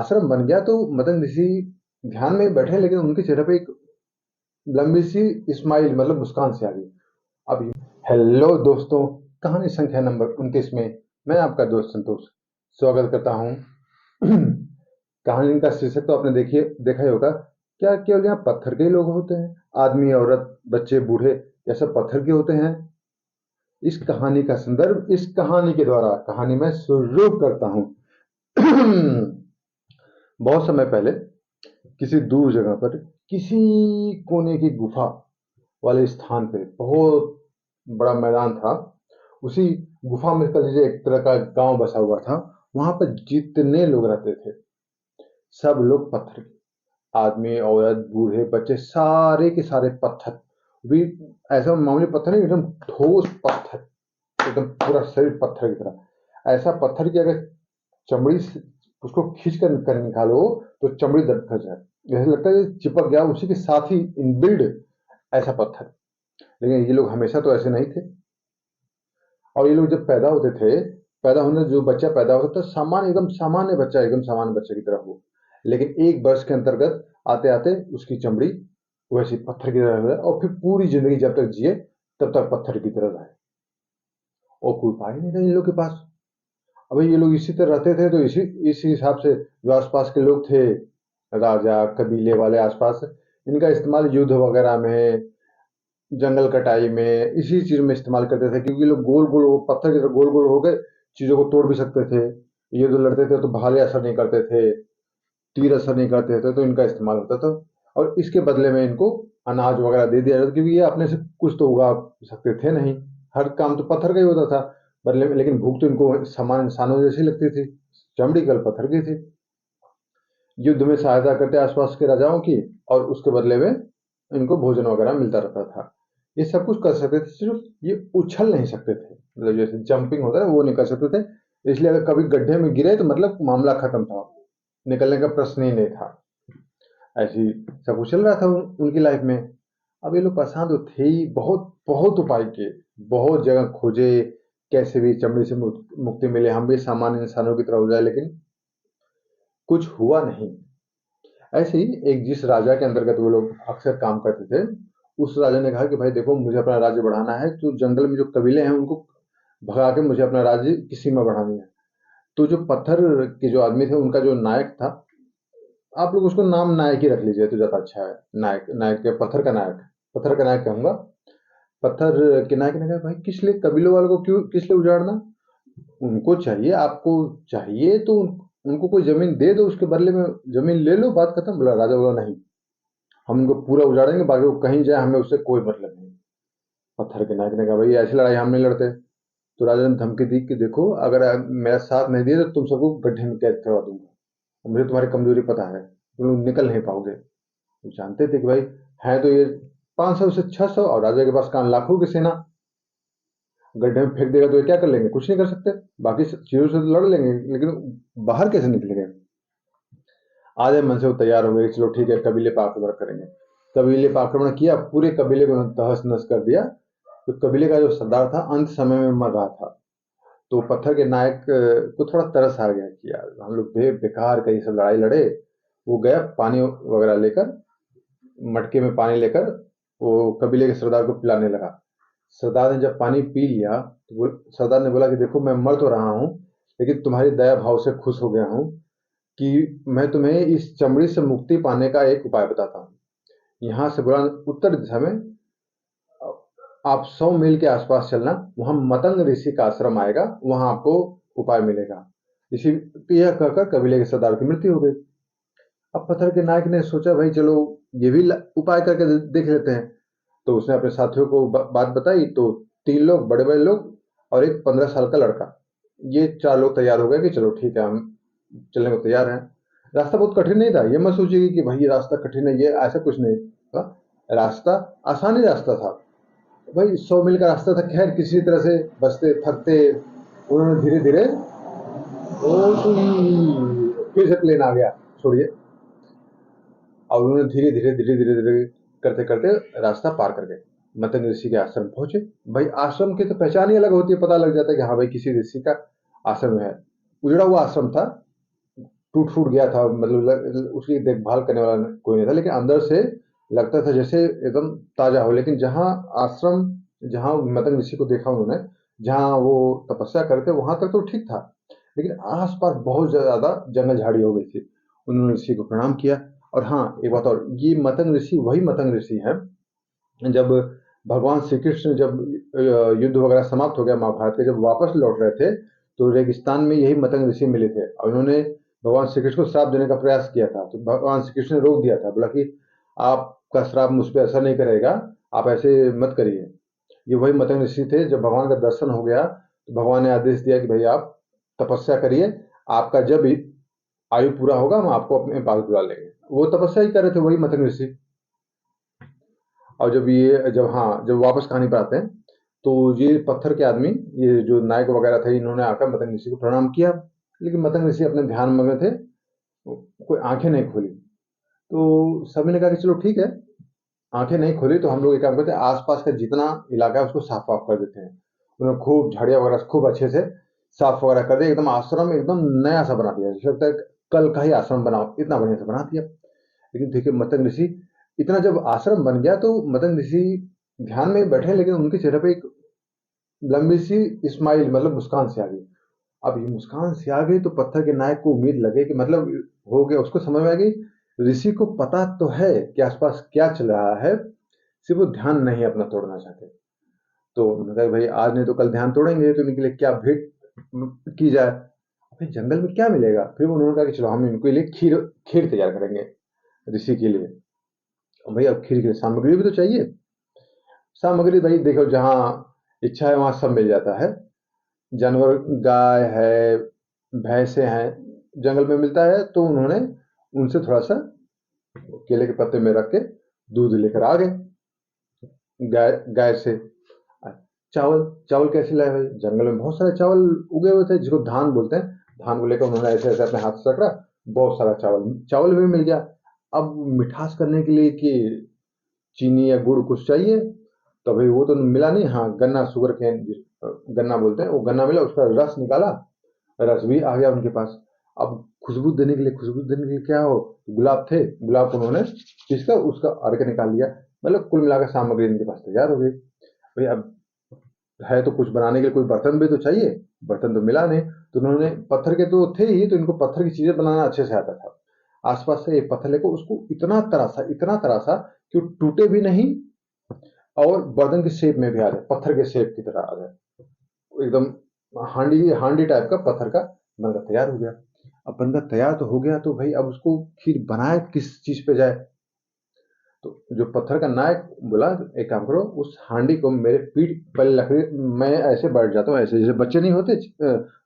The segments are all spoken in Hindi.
आश्रम बन गया तो मतंग ऋषि ध्यान में बैठे, लेकिन उनके चेहरे पे एक लंबी सी स्माइल मतलब मुस्कान सी आ गई। अब हेलो दोस्तों, कहानी संख्या नंबर 29 में मैं आपका दोस्त संतोष स्वागत करता हूँ। कहानी का शीर्षक तो आपने देखा ही होगा। क्या केवल यहाँ पत्थर के ही लोग होते हैं? आदमी, औरत, बच्चे, बूढ़े, ये सब पत्थर के होते हैं? इस कहानी का संदर्भ इस कहानी के द्वारा कहानी में शुरू करता हूँ। बहुत समय पहले किसी दूर जगह पर किसी कोने की गुफा वाले स्थान पे बहुत बड़ा मैदान था। उसी गुफा में कह लीजिए एक तरह का गांव बसा हुआ था। वहां पर जितने लोग रहते थे सब लोग पत्थर के, आदमी, औरत, बूढ़े, बच्चे, सारे के सारे पत्थर भी। ऐसा मामूली पत्थर नहीं, एकदम ठोस पत्थर, एकदम पूरा शरीर पत्थर की तरह। ऐसा पत्थर की अगर चमड़ी से उसको खींच कर निकालो तो चमड़ी दर्द कर जाए, जैसे लगता है चिपक गया उसी के साथ ही इनबिल्ड ऐसा पत्थर। लेकिन ये लोग हमेशा तो ऐसे नहीं थे। और ये लोग जब पैदा होते थे, पैदा होने जो बच्चा पैदा होता था सामान्य, एकदम सामान्य बच्चा, एकदम सामान्य बच्चे की तरह हो। लेकिन एक वर्ष के अंतर्गत आते आते उसकी चमड़ी वैसी पत्थर की तरह हो जाए और फिर पूरी जिंदगी जब तक जिए तब तक पत्थर की तरह रहे। और कोई उपाय नहीं था इन लोग के पास। अब ये लोग इसी तरह रहते थे तो इसी हिसाब से जो आसपास के लोग थे, राजा, कबीले वाले आसपास, इनका इस्तेमाल युद्ध वगैरह में, जंगल कटाई में, इसी चीज में इस्तेमाल करते थे। क्योंकि लोग गोल गोल पत्थर की तरह गोल गोल हो गए, चीजों को तोड़ भी सकते थे। ये जो लड़ते थे तो भाले असर नहीं करते थे, तीर असर नहीं करते थे, तो इनका इस्तेमाल होता था। और इसके बदले में इनको अनाज वगैरह दे दिया जाता, क्योंकि ये अपने से कुछ तो उगा सकते थे नहीं, हर काम तो पत्थर का ही होता था बदले में। लेकिन भूख तो इनको समान इंसानों जैसी लगती थी, चमड़ी कल पत्थर की थी। युद्ध में सहायता करते आसपास के राजाओं की, और उसके बदले में इनको भोजन वगैरह मिलता रहता था। ये सब कुछ कर सकते थे, सिर्फ ये उछल नहीं सकते थे, मतलब जैसे जंपिंग होता है वो नहीं कर सकते थे। इसलिए अगर कभी गड्ढे में गिरे तो मतलब मामला खत्म था, निकलने का प्रश्न ही नहीं था। ऐसी सब कुछ चल रहा था उनकी लाइफ में। अब ये लोग परेशान तो थे ही, बहुत बहुत उपाय किए, बहुत जगह खोजे, कैसे भी चमड़ी से मुक्ति मिले, हम भी सामान्य इंसानों की तरह हो जाए, लेकिन कुछ हुआ नहीं। ऐसे ही एक जिस राजा के अंतर्गत वो लोग अक्सर काम करते थे, उस राजा ने कहा कि भाई देखो, मुझे अपना राज्य बढ़ाना है, तो जंगल में जो कबीले हैं उनको भगा के मुझे अपना राज्य की सीमा बढ़ानी है। तो जो पत्थर के जो आदमी थे, उनका जो नायक था, आप लोग उसको नाम नायक ही रख लीजिए तो ज्यादा अच्छा है। नायक, नायक के पत्थर का नायक, पत्थर का नायक कहूंगा। पत्थर के नायक ने कहा भाई किस लिए कबीलों वालों को, क्यों, किस लिए उजाड़ना? उनको चाहिए, आपको चाहिए तो उनको कोई जमीन दे दो, उसके बदले में जमीन ले लो, बात खत्म। बोला राजा, बोला नहीं, हम उनको पूरा उजाड़ेंगे, बाकी वो कहीं जाए हमें उससे कोई मतलब नहीं। पत्थर के नायक ने कहा भाई ऐसी लड़ाई हम नहीं लड़ते। तो राजा ने धमकी दी कि देखो, अगर मेरा साथ नहीं दिए तो तुम सबको गड्ढे में कैद करवा दूंगा, और मुझे तुम्हारी कमजोरी पता है, तुम लोग निकल नहीं पाओगे। तो जानते थे कि भाई है तो ये 500 से 600, और राजा के पास कहाँ लाखों की सेना। गड्ढे में फेंक देगा तो ये क्या कर लेंगे? कुछ नहीं कर सकते। बाकी चीजों से तो लड़ लेंगे, लेकिन बाहर कैसे निकलेंगे? आधे मन से वो तैयार हो गए, चलो ठीक है, कबीले पर आक्रमण करेंगे। कबीले पर आक्रमण किया, पूरे कबीले को तहस नहस कर दिया। तो कबीले का जो सरदार था अंत समय में मर रहा था। तो पत्थर के नायक को थोड़ा तरस आ गया कि यार हम लोग बेकार कहीं सब लड़ाई लड़े। वो गया पानी वगैरह लेकर, मटके में पानी लेकर वो कबीले के सरदार को पिलाने लगा। सरदार ने जब पानी पी लिया तो सरदार ने बोला कि देखो, मैं मर तो रहा हूँ, लेकिन तुम्हारी दया भाव से खुश हो गया हूँ कि मैं तुम्हें इस चमड़ी से मुक्ति पाने का एक उपाय बताता हूँ। यहाँ से बोला, उत्तर दिशा में आप 100 मील के आसपास चलना, वहां मतंग ऋषि का आश्रम आएगा, वहां आपको उपाय मिलेगा। इसी यह कहकर कबीले के सरदार की मृत्यु हो गई। अब पत्थर के नायक ने सोचा भाई चलो ये भी उपाय करके देख लेते हैं। तो उसने अपने साथियों को बात बताई, तो 3 लोग, बड़े बड़े लोग, और एक 15 साल का लड़का, ये 4 लोग तैयार हो गए कि चलो ठीक है, हम चलने को तैयार हैं। रास्ता बहुत कठिन नहीं था, ये मत सोचिए कि भाई ये रास्ता कठिन है, ये ऐसा कुछ नहीं था। रास्ता आसानी रास्ता था भाई। 100 मील का रास्ता था। खैर किसी तरह से बचते थकते उन्होंने धीरे धीरे, फिर से प्लेन आ गया, छोड़िए। और उन्होंने धीरे धीरे धीरे धीरे धीरे करते करते रास्ता पार कर गए, मतंग ऋषि के आश्रम पहुंचे। भाई आश्रम की तो पहचान ही अलग होती है, पता लग जाता है कि हाँ भाई किसी ऋषि का आश्रम है। उजड़ा हुआ आश्रम था, टूट फूट गया था, मतलब उसकी देखभाल करने वाला कोई नहीं था, लेकिन अंदर से लगता था जैसे एकदम ताजा हो। लेकिन जहाँ आश्रम, जहाँ मतंग ऋषि को देखा उन्होंने, जहाँ वो तपस्या करते वहां तक तो ठीक था, लेकिन आसपास बहुत ज्यादा जंगल झाड़ी हो गई थी। उन्होंने ऋषि को प्रणाम किया। और हाँ, एक बात और, ये मतंग ऋषि वही मतंग ऋषि है जब भगवान श्री कृष्ण जब युद्ध वगैरह समाप्त हो गया महाभारत के, जब वापस लौट रहे थे, तो रेगिस्तान में यही मतंग ऋषि मिले थे और उन्होंने भगवान श्री कृष्ण को श्राप देने का प्रयास किया था। तो भगवान श्री कृष्ण ने रोक दिया था, बोला कि आपका श्राप मुझ पर असर नहीं करेगा, आप ऐसे मत करिए। ये वही मतंग ऋषि थे। जब भगवान का दर्शन हो गया तो भगवान ने आदेश दिया कि भाई आप तपस्या करिए, आपका जब आयु पूरा होगा हम आपको अपने पास बुला लेंगे। वो तपस्या ही कर रहे थे, वही मतंग ऋषि। और जब वापस कहानी पर आते हैं, तो ये पत्थर के आदमी, ये जो नायक वगैरह थे, इन्होंने आकर मतंग ऋषि को प्रणाम किया, लेकिन मतंग ऋषि अपने ध्यान मग्न थे, कोई आंखें नहीं खोली। तो सभी ने कहा कि चलो ठीक है, आंखें नहीं खोली तो हम लोग एक काम करते हैं, आसपास का जितना इलाका है उसको साफ वाफ कर देते हैं। उन्होंने खूब झाड़ियाँ वगैरह खूब अच्छे से साफ वगैरह कर दिया, एकदम आश्रम एकदम नया सा बना दिया, जैसे लगता है कल का ही आश्रम बनाओ, इतना बढ़िया से बना दिया। लेकिन देखिए मतंग ऋषि, इतना जब आश्रम बन गया तो मतंग ऋषि ध्यान में बैठे, लेकिन उनके चेहरे पे एक लंबी सी स्माइल, मतलब मुस्कान सी आ गई। अब ये मुस्कान सी आ गई तो पत्थर के नायक को उम्मीद लगे कि मतलब हो गया, उसको समझ में आ गई ऋषि को पता तो है कि आसपास क्या चल रहा है, सिर्फ वो ध्यान नहीं अपना तोड़ना चाहते। तो उन्होंने कहा भाई आज नहीं तो कल ध्यान तोड़ेंगे, तो इनके लिए क्या भेंट की जाए। भाई जंगल में क्या मिलेगा। फिर उन्होंने कहा कि चलो हम इनके लिए खीर खीर तैयार करेंगे ऋषि के लिए। भाई अब खीर के लिए सामग्री भी तो चाहिए। सामग्री भाई देखो, जहाँ इच्छा है वहां सब मिल जाता है। जानवर, गाय है, भैंसे हैं, जंगल में मिलता है, तो उन्होंने उनसे थोड़ा सा केले के पत्ते में रख के दूध लेकर आ गए गाय गाय से। चावल, चावल कैसे लाए भाई, जंगल में बहुत सारे चावल उगे हुए थे जिसको धान बोलते हैं। धान को लेकर उन्होंने ऐसे ऐसे अपने हाथ से पकड़ा, बहुत सारा चावल चावल भी मिल गया। अब मिठास करने के लिए कि चीनी या गुड़ कुछ चाहिए, तो भाई वो तो मिला नहीं। हाँ, गन्ना, शुगर केन गन्ना बोलते हैं, वो गन्ना मिला, उसका रस निकाला, रस भी आ गया उनके पास। अब खुशबू देने के लिए, खुशबू देने के लिए क्या हो, गुलाब थे, गुलाब को उन्होंने पीसकर उसका अर्क निकाल लिया। मतलब कुल मिलाकर सामग्री इनके पास तैयार हो गई। भाई अब है तो कुछ बनाने के लिए कोई बर्तन भी तो चाहिए, बर्तन तो मिला नहीं। तो उन्होंने, पत्थर के तो थे ही, तो इनको पत्थर की चीजें बनाना अच्छे से आता था। आसपास से एक पत्थर लेकर उसको इतना तरासा कि वो टूटे भी नहीं और बर्तन के शेप में भी आ जाए, पत्थर के शेप की तरह आ जाए, एकदम हांडी हांडी टाइप का पत्थर का बनकर तैयार हो गया। अब बनकर तैयार तो हो गया, तो भाई अब उसको खीर बनाए किस चीज पे जाए। तो जो पत्थर का नायक बोला, एक काम करो, उस हांडी को मेरे पीठ पहले लकड़ी, मैं ऐसे बैठ जाता हूँ, ऐसे जैसे बच्चे नहीं होते,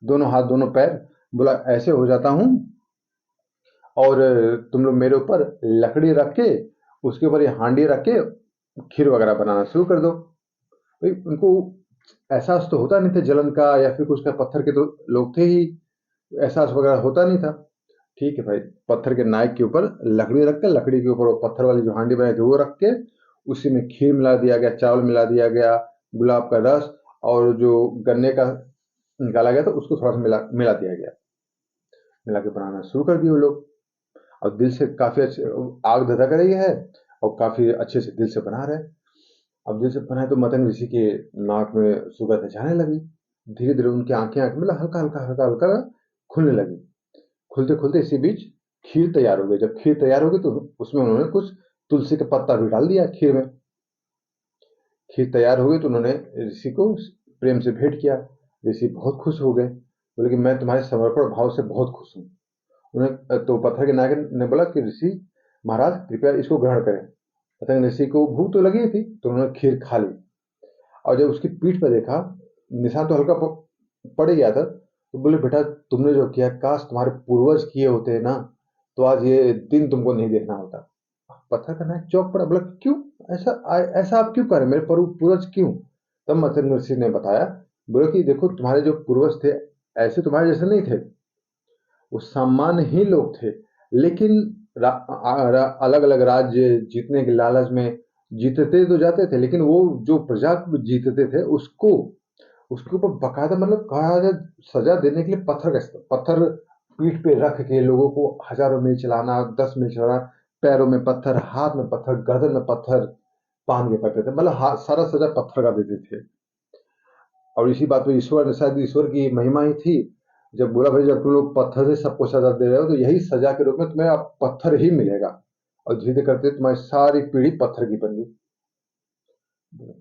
दोनों हाथ दोनों पैर, बोला ऐसे हो जाता हूँ, और तुम लोग मेरे ऊपर लकड़ी रख के, उसके ऊपर ये हांडी रख के खीर वगैरह बनाना शुरू कर दो। भाई उनको एहसास तो होता नहीं था जलन का या फिर कुछ का, पत्थर के तो लोग थे ही, एहसास वगैरह होता नहीं था। ठीक है भाई, पत्थर के नायक के ऊपर लकड़ी रख के, लकड़ी के ऊपर वो पत्थर वाली जो हांडी बनाई थी वो रख के, उसी में खीर मिला दिया गया, चावल मिला दिया गया, गुलाब का रस, और जो गन्ने का निकाला गया था उसको थोड़ा सा मिला मिला दिया गया। मिला के बनाना शुरू कर दिए वो लोग। और दिल से काफी अच्छे, आग धधक रही है और काफी अच्छे से दिल से बना रहे। अब दिल से बनाए तो मतंग ऋषि के नाक में सुगंध जाने लगी। धीरे धीरे उनकी आंखें आंखें मतलब हल्का हल्का खुलने लगी। खुलते खुलते इसी बीच खीर तैयार हो गई। जब खीर तैयार हो गई तो उसमें उन्होंने कुछ तुलसी का पत्ता भी डाल दिया खीर में। खीर तैयार हो गई तो उन्होंने ऋषि को प्रेम से भेंट किया। ऋषि बहुत खुश हो गए, बोले कि मैं तुम्हारे समर्पण भाव से बहुत खुश हूँ। उन्हें तो पत्थर के नायक ने बोला कि ऋषि महाराज कृपया इसको ग्रहण करें। पतंग ऋषि को भूख तो लगी थी, तो उन्होंने खीर खा ली। और जब उसकी पीठ पर देखा, निशान तो हल्का पड़ गया था, तो बोले बेटा तुमने जो किया, काश तुम्हारे पूर्वज किए होते ना, तो आज ये दिन तुमको नहीं देखना होता। पत्थर का नायक चौंक पड़ा, बोला क्यों, ऐसा आप क्यों कर रहे हैं, मेरे पूर्वज क्यों। तब मतंग ऋषि ने बताया, बोले कि देखो तुम्हारे जो पूर्वज थे, ऐसे तुम्हारे जैसे नहीं थे, वो सामान्य ही लोग थे, लेकिन अलग अलग राज्य जीतने के लालच में जीतते तो जाते थे, लेकिन वो जो प्रजा को जीतते थे उसको, उसके ऊपर बकायदा, मतलब कहा जाए, सजा देने के लिए पत्थर पीठ पे रख के लोगों को हजारों मील चलाना, 10 मील चलाना, पैरों में पत्थर, हाथ में पत्थर, गर्दन में पत्थर बांध के करते थे। मतलब सारा सजा पत्थर का देते थे। और इसी बात पे ईश्वर ने, शायद ईश्वर की महिमा ही थी, जब बोला भाई जब तुम लोग पत्थर से सबको सजा दे रहे हो तो यही सजा के रूप में तुम्हें अब पत्थर ही मिलेगा। और धीरे धीरे करते तुम्हारी सारी पीढ़ी पत्थर की बन गई।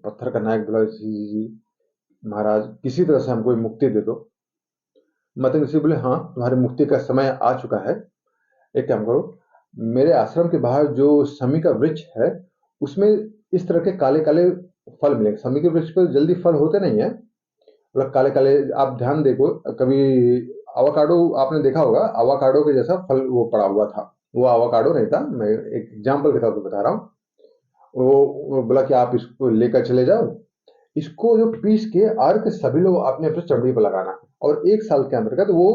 पत्थर का नायक बोला, जी महाराज किसी तरह से हमको मुक्ति दे दो। मतलब ऋषि बोले, हाँ तुम्हारी मुक्ति का समय आ चुका है। एक काम करो, मेरे आश्रम के बाहर जो शमी का वृक्ष है उसमें इस तरह के काले काले फल मिलेंगे। शमी के वृक्ष पर जल्दी फल होते नहीं है, मतलब काले काले। आप ध्यान देखो, कभी आवाकाडो आपने देखा होगा, आवाकाडो के जैसा फल वो पड़ा हुआ था। वो आवाकाडो नहीं था, मैं एक एग्जाम्पल के तौर पर बता रहा हूँ। वो बोला कि आप इसको लेकर चले जाओ, इसको जो पीस के अर्क सभी लोग अपने अपने चमड़ी पर लगाना, और 1 साल के अंतर्गत वो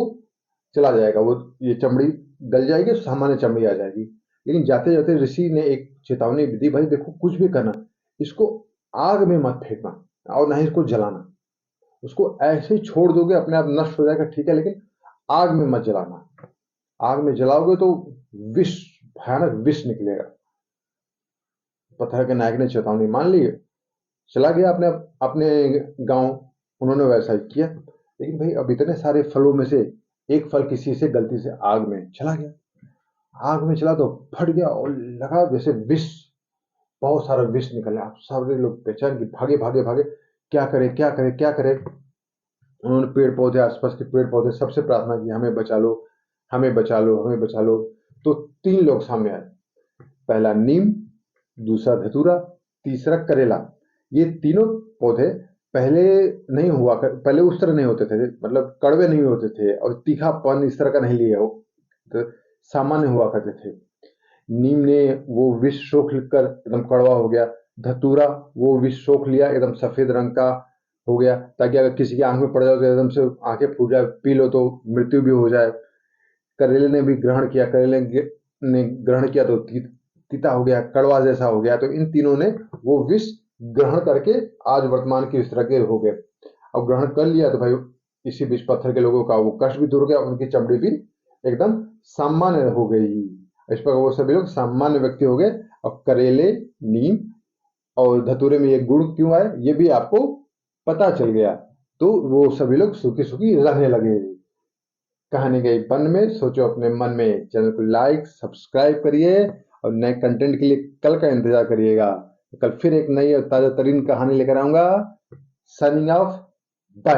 चला जाएगा। वो ये चमड़ी गल जाएगी, सामान्य चमड़ी आ जाएगी। लेकिन जाते जाते ऋषि ने एक चेतावनी दी, भाई देखो कुछ भी करना, इसको आग में मत फेंकना और ना ही इसको जलाना। उसको ऐसे ही छोड़ दोगे अपने आप नष्ट हो जाएगा, ठीक है, लेकिन आग में मत जलाना। आग में जलाओगे तो विष, भयानक विष निकलेगा। पत्थर के नायक ने चेतावनी मान ली, चला गया अपने अपने गांव। उन्होंने वैसा ही किया। लेकिन भाई अब इतने सारे फलों में से एक फल किसी से गलती से आग में चला गया। आग में चला तो फट गया और लगा जैसे विष, बहुत सारा विष निकला। आप सारे लोग बेचैन कि भागे भागे भागे, क्या करे क्या करे क्या करे। उन्होंने पेड़ पौधे, आसपास के पेड़ पौधे सबसे प्रार्थना की, हमें बचा लो, हमें बचा लो, हमें बचा लो। तो 3 लोग सामने आए, पहला नीम, दूसरा धतूरा, तीसरा करेला। ये तीनों पौधे पहले नहीं हुआ कर, पहले उस तरह नहीं होते थे, मतलब कड़वे नहीं होते थे और तीखापन इस तरह का नहीं लिया हो, तो सामान्य हुआ करते थे। नीम ने वो विष सोख कर एकदम कड़वा हो गया। धतूरा वो विष सोख लिया, एकदम सफेद रंग का हो गया, ताकि अगर किसी की आंख में पड़ जाए तो एकदम से आंखें फूट जाए, पी लो तो मृत्यु भी हो जाए। करेले ने भी ग्रहण किया, करेले ने ग्रहण किया तो तीता हो गया, कड़वा जैसा हो गया। तो इन तीनों ने वो विष ग्रहण करके आज वर्तमान के इस तरह के हो गए। अब ग्रहण कर लिया तो भाई इसी बीच पत्थर के लोगों का वो कष्ट भी दूर हो गया, उनकी चमड़ी भी एकदम सामान्य हो गई। इस पर वो सभी लोग सामान्य व्यक्ति हो गए। और करेले, नीम और धतूरे में ये गुण क्यों आए ये भी आपको पता चल गया। तो वो सभी लोग सुखी सुखी रहने लगे। कहानी गई वन में, सोचो अपने मन में। चैनल को लाइक सब्सक्राइब करिए और नए कंटेंट के लिए कल का इंतजार करिएगा। कल फिर एक नई और ताजा तरीन कहानी लेकर आऊंगा। Signing off, bye.